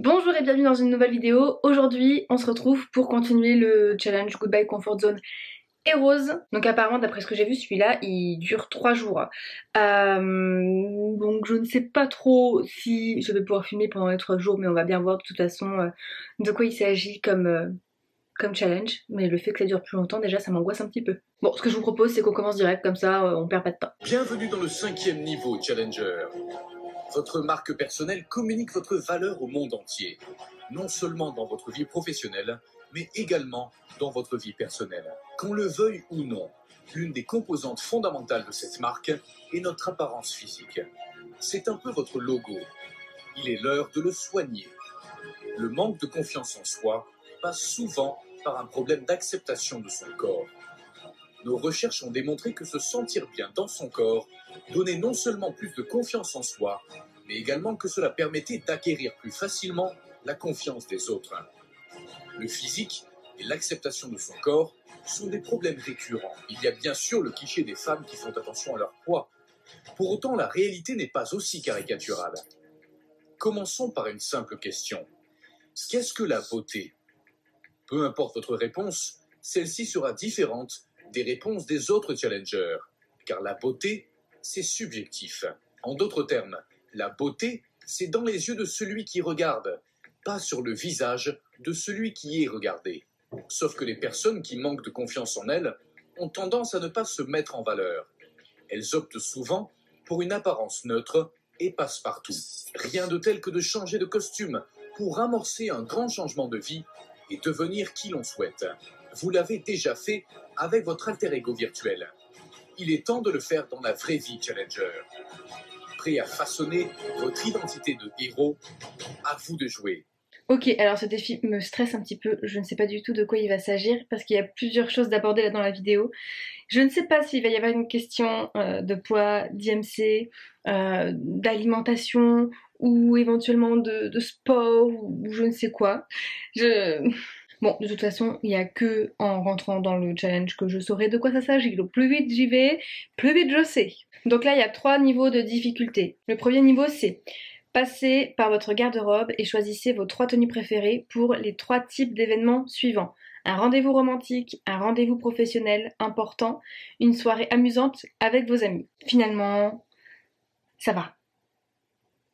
Bonjour et bienvenue dans une nouvelle vidéo. Aujourd'hui, on se retrouve pour continuer le challenge Goodbye Comfort Zone et Rose. Donc apparemment, d'après ce que j'ai vu, celui-là, il dure 3 jours. Donc je ne sais pas trop si je vais pouvoir filmer pendant les 3 jours, mais on va bien voir de toute façon de quoi il s'agit comme challenge. Mais le fait que ça dure plus longtemps, déjà, ça m'angoisse un petit peu. Bon, ce que je vous propose, c'est qu'on commence direct, comme ça, on perd pas de temps. Bienvenue dans le 5e niveau, Challenger. Votre marque personnelle communique votre valeur au monde entier, non seulement dans votre vie professionnelle, mais également dans votre vie personnelle. Qu'on le veuille ou non, l'une des composantes fondamentales de cette marque est notre apparence physique. C'est un peu votre logo. Il est l'heure de le soigner. Le manque de confiance en soi passe souvent par un problème d'acceptation de son corps. Nos recherches ont démontré que se sentir bien dans son corps donnait non seulement plus de confiance en soi, mais également que cela permettait d'acquérir plus facilement la confiance des autres. Le physique et l'acceptation de son corps sont des problèmes récurrents. Il y a bien sûr le cliché des femmes qui font attention à leur poids. Pour autant, la réalité n'est pas aussi caricaturale. Commençons par une simple question. Qu'est-ce que la beauté ? Peu importe votre réponse, celle-ci sera différente des réponses des autres challengers, car la beauté, c'est subjectif. En d'autres termes, la beauté, c'est dans les yeux de celui qui regarde, pas sur le visage de celui qui est regardé. Sauf que les personnes qui manquent de confiance en elles ont tendance à ne pas se mettre en valeur. Elles optent souvent pour une apparence neutre et passe-partout. Rien de tel que de changer de costume pour amorcer un grand changement de vie et devenir qui l'on souhaite. Vous l'avez déjà fait avec votre alter ego virtuel. Il est temps de le faire dans la vraie vie, Challenger. Prêt à façonner votre identité de héros, à vous de jouer. Ok, alors ce défi me stresse un petit peu, je ne sais pas du tout de quoi il va s'agir parce qu'il y a plusieurs choses d'aborder là dans la vidéo. Je ne sais pas s'il va y avoir une question de poids, d'IMC, d'alimentation ou éventuellement de sport ou je ne sais quoi. Bon, de toute façon, il n'y a que en rentrant dans le challenge que je saurai de quoi ça s'agit. Donc plus vite j'y vais, plus vite je sais. Donc là, il y a 3 niveaux de difficulté. Le premier niveau, c'est passez par votre garde-robe et choisissez vos 3 tenues préférées pour les 3 types d'événements suivants. Un rendez-vous romantique, un rendez-vous professionnel important, une soirée amusante avec vos amis. Finalement, ça va.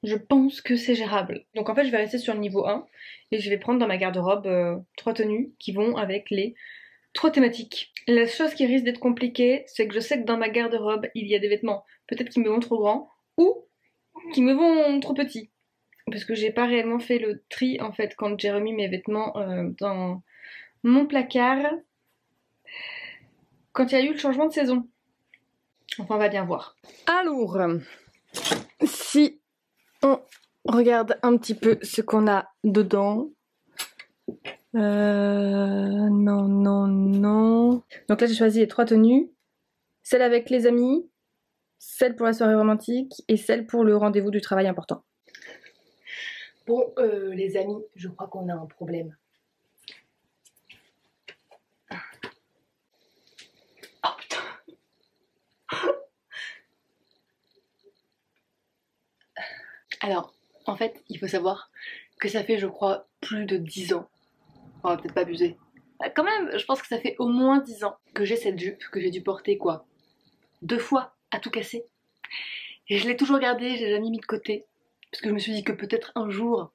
Je pense que c'est gérable. Donc en fait, je vais rester sur le niveau 1 et je vais prendre dans ma garde-robe 3 tenues qui vont avec les 3 thématiques. La chose qui risque d'être compliquée, c'est que je sais que dans ma garde-robe, il y a des vêtements peut-être qui me vont trop grands ou qui me vont trop petits. Parce que j'ai pas réellement fait le tri en fait quand j'ai remis mes vêtements dans mon placard quand il y a eu le changement de saison. Enfin, on va bien voir. Alors, si on regarde un petit peu ce qu'on a dedans. Non. Donc là, j'ai choisi les 3 tenues. Celle avec les amis, celle pour la soirée romantique et celle pour le rendez-vous du travail important. Bon, les amis, je crois qu'on a un problème. Oh putain. Alors, en fait, il faut savoir que ça fait, je crois, plus de 10 ans. On va peut-être pas abuser. Quand même, je pense que ça fait au moins 10 ans que j'ai cette jupe que j'ai dû porter, quoi, 2 fois à tout casser. Et je l'ai toujours gardée, je l'ai jamais mis de côté. Parce que je me suis dit que peut-être un jour,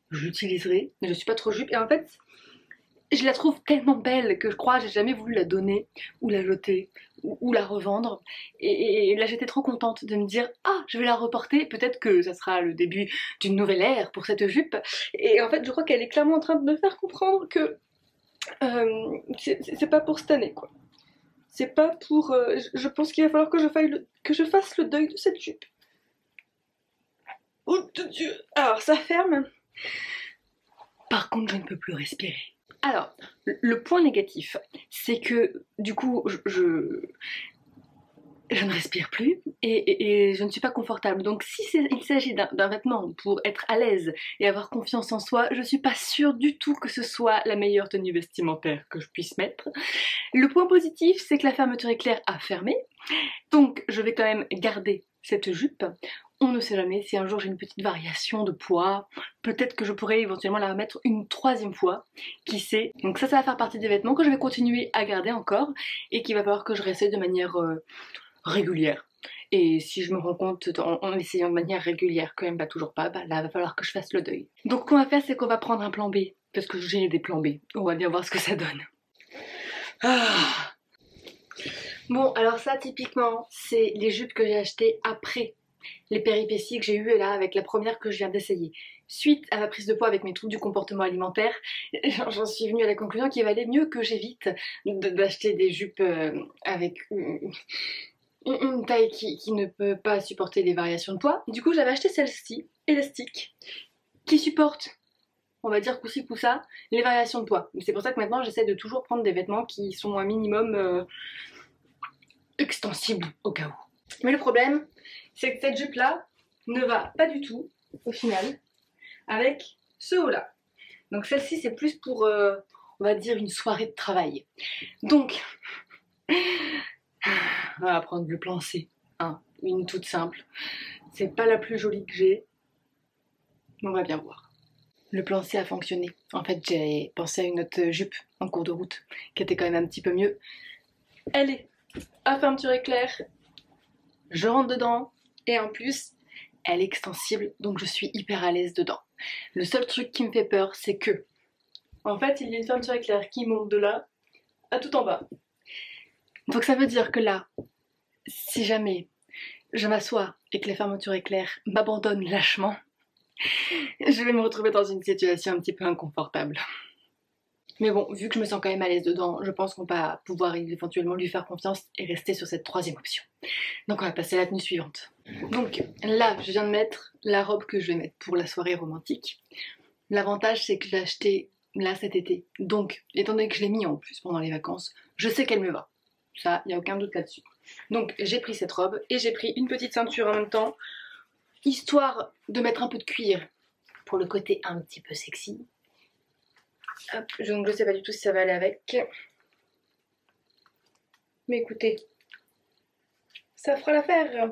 je l'utiliserai. Mais je suis pas trop jupe. Et en fait, je la trouve tellement belle que je crois que j'ai jamais voulu la donner ou la jeter ou la revendre. Et là j'étais trop contente de me dire ah je vais la reporter, peut-être que ça sera le début d'une nouvelle ère pour cette jupe. Et en fait je crois qu'elle est clairement en train de me faire comprendre que c'est pas pour cette année quoi. C'est pas pour... je pense qu'il va falloir que je fasse le deuil de cette jupe. Oh Dieu. Alors ça ferme. Par contre je ne peux plus respirer. Alors, le point négatif, c'est que du coup, je ne respire plus et je ne suis pas confortable. Donc si il s'agit d'un vêtement pour être à l'aise et avoir confiance en soi, je suis pas sûre du tout que ce soit la meilleure tenue vestimentaire que je puisse mettre. Le point positif, c'est que la fermeture éclair a fermé. Donc je vais quand même garder cette jupe. on ne sait jamais, si un jour j'ai une petite variation de poids, peut-être que je pourrais éventuellement la remettre une troisième fois, qui sait. Donc ça va faire partie des vêtements que je vais continuer à garder encore et qu'il va falloir que je réessaye de manière régulière. Et si je me rends compte en essayant de manière régulière que même pas toujours pas, bah là va falloir que je fasse le deuil. Donc ce qu'on va faire, c'est qu'on va prendre un plan B, parce que j'ai des plans B. On va bien voir ce que ça donne. Ah. Bon, alors ça typiquement, c'est les jupes que j'ai achetées après les péripéties que j'ai eues là avec la première que je viens d'essayer. Suite à ma prise de poids avec mes troubles du comportement alimentaire, j'en suis venue à la conclusion qu'il valait mieux que j'évite d'acheter des jupes avec une taille qui ne peut pas supporter les variations de poids. Du coup, j'avais acheté celle-ci, élastique, qui supporte, on va dire coup-ci coup-ça, les variations de poids. C'est pour ça que maintenant j'essaie de toujours prendre des vêtements qui sont un minimum extensibles au cas où. Mais le problème, c'est que cette jupe là ne va pas du tout, au final, avec ce haut là. Donc celle-ci c'est plus pour, on va dire, une soirée de travail. Donc, on va prendre le plan C, hein, une toute simple. C'est pas la plus jolie que j'ai, mais on va bien voir. Le plan C a fonctionné. En fait, j'ai pensé à une autre jupe en cours de route, qui était quand même un petit peu mieux. Elle est à fermeture éclair, je rentre dedans, et en plus, elle est extensible, donc je suis hyper à l'aise dedans. Le seul truc qui me fait peur, c'est que, en fait, il y a une fermeture éclair qui monte de là à tout en bas. Donc ça veut dire que là, si jamais je m'assois et que la fermeture éclair m'abandonne lâchement, je vais me retrouver dans une situation un petit peu inconfortable. Mais bon, vu que je me sens quand même à l'aise dedans, je pense qu'on va pouvoir éventuellement lui faire confiance et rester sur cette troisième option. Donc on va passer à la tenue suivante. Donc là, je viens de mettre la robe que je vais mettre pour la soirée romantique. L'avantage, c'est que je l'ai achetée là cet été. Donc, étant donné que je l'ai mis en plus pendant les vacances, je sais qu'elle me va. Ça, il n'y a aucun doute là-dessus. Donc j'ai pris cette robe et j'ai pris une petite ceinture en même temps, histoire de mettre un peu de cuir pour le côté un petit peu sexy. Hop, donc je sais pas du tout si ça va aller avec. Mais écoutez, ça fera l'affaire.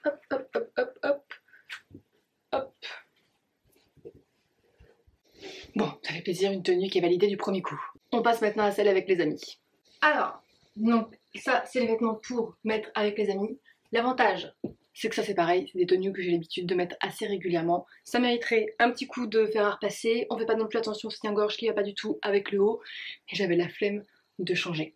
Hop, hop, hop, hop, hop. Hop. Bon, ça fait plaisir, une tenue qui est validée du premier coup. On passe maintenant à celle avec les amis. Alors, donc ça c'est les vêtements pour mettre avec les amis. L'avantage, c'est que ça c'est pareil, c'est des tenues que j'ai l'habitude de mettre assez régulièrement. Ça mériterait un petit coup de fer à repasser. On fait pas non plus attention au soutien-gorge qui va pas du tout avec le haut. Et j'avais la flemme de changer.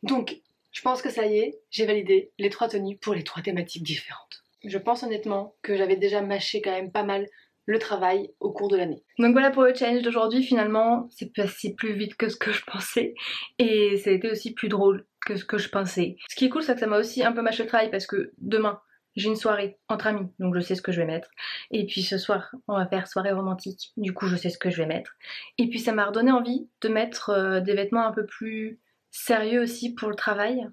Donc, je pense que ça y est, j'ai validé les 3 tenues pour les 3 thématiques différentes. Je pense honnêtement que j'avais déjà mâché quand même pas mal le travail au cours de l'année. Donc voilà pour le challenge d'aujourd'hui, finalement c'est passé plus vite que ce que je pensais et ça a été aussi plus drôle que ce que je pensais. Ce qui est cool, c'est que ça m'a aussi un peu mâché le travail parce que demain j'ai une soirée entre amis, donc je sais ce que je vais mettre. Et puis ce soir, on va faire soirée romantique, du coup je sais ce que je vais mettre. Et puis ça m'a redonné envie de mettre des vêtements un peu plus sérieux aussi pour le travail.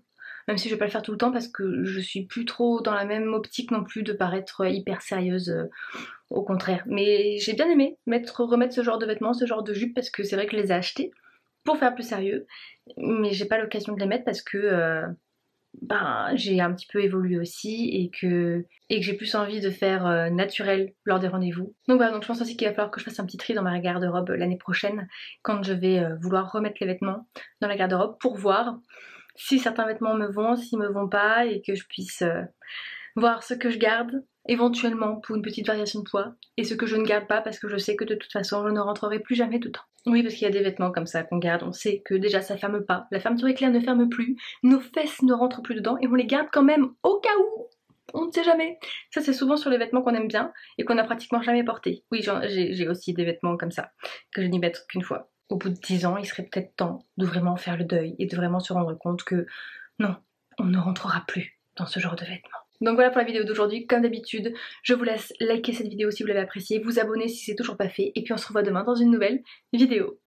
Même si je vais pas le faire tout le temps parce que je suis plus trop dans la même optique non plus de paraître hyper sérieuse, au contraire. Mais j'ai bien aimé remettre ce genre de vêtements, ce genre de jupes parce que c'est vrai que je les ai achetés pour faire plus sérieux. Mais j'ai pas l'occasion de les mettre parce que j'ai un petit peu évolué aussi et que j'ai plus envie de faire naturel lors des rendez-vous. Donc voilà, donc je pense aussi qu'il va falloir que je fasse un petit tri dans ma garde-robe l'année prochaine quand je vais vouloir remettre les vêtements dans la garde-robe pour voir si certains vêtements me vont, s'ils me vont pas et que je puisse voir ce que je garde éventuellement pour une petite variation de poids et ce que je ne garde pas parce que je sais que de toute façon je ne rentrerai plus jamais dedans. Oui, parce qu'il y a des vêtements comme ça qu'on garde, on sait que déjà ça ferme pas, la fermeture éclair ne ferme plus, nos fesses ne rentrent plus dedans et on les garde quand même au cas où. On ne sait jamais. Ça c'est souvent sur les vêtements qu'on aime bien et qu'on a pratiquement jamais portés. Oui, j'ai aussi des vêtements comme ça que je n'y mets qu'une fois. Au bout de 10 ans, il serait peut-être temps de vraiment faire le deuil et de vraiment se rendre compte que non, on ne rentrera plus dans ce genre de vêtements. Donc voilà pour la vidéo d'aujourd'hui, comme d'habitude, je vous laisse liker cette vidéo si vous l'avez appréciée, vous abonner si c'est toujours pas fait, et puis on se revoit demain dans une nouvelle vidéo.